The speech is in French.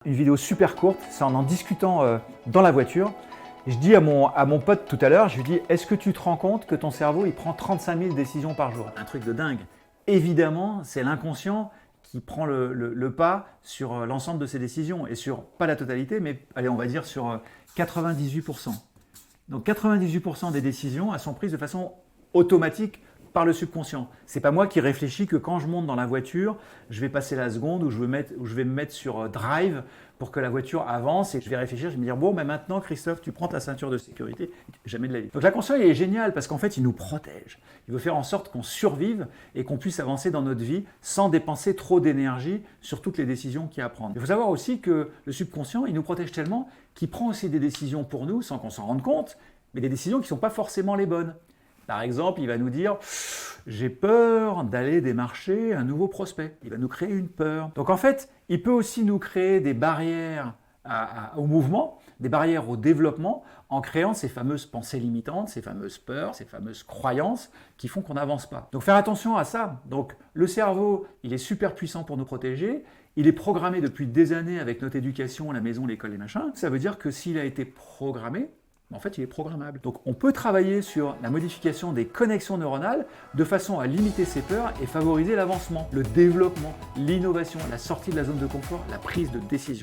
une vidéo super courte, c'est en discutant dans la voiture. Je dis à mon pote tout à l'heure, je lui dis, est-ce que tu te rends compte que ton cerveau, il prend 35 000 décisions par jour? Un truc de dingue. Évidemment, c'est l'inconscient qui prend le pas sur l'ensemble de ces décisions et sur, pas la totalité, mais allez, on va dire sur 98%. Donc 98% des décisions, elles sont prises de façon automatique par le subconscient. C'est pas moi qui réfléchis que quand je monte dans la voiture, je vais passer la seconde ou je vais me mettre sur drive pour que la voiture avance et je vais réfléchir, je vais me dire bon, mais maintenant Christophe, tu prends ta ceinture de sécurité, jamais de la vie. Donc l'inconscient il est génial parce qu'en fait il nous protège. Il veut faire en sorte qu'on survive et qu'on puisse avancer dans notre vie sans dépenser trop d'énergie sur toutes les décisions qu'il y a à prendre. Il faut savoir aussi que le subconscient, il nous protège tellement qu'il prend aussi des décisions pour nous sans qu'on s'en rende compte, mais des décisions qui ne sont pas forcément les bonnes. Par exemple, il va nous dire « j'ai peur d'aller démarcher un nouveau prospect ». Il va nous créer une peur. Donc en fait, il peut aussi nous créer des barrières au mouvement, des barrières au développement, en créant ces fameuses pensées limitantes, ces fameuses peurs, ces fameuses croyances qui font qu'on n'avance pas. Donc faire attention à ça. Donc le cerveau, il est super puissant pour nous protéger. Il est programmé depuis des années avec notre éducation, la maison, l'école et machin. Ça veut dire que s'il a été programmé, en fait, il est programmable. Donc, on peut travailler sur la modification des connexions neuronales de façon à limiter ces peurs et favoriser l'avancement, le développement, l'innovation, la sortie de la zone de confort, la prise de décision.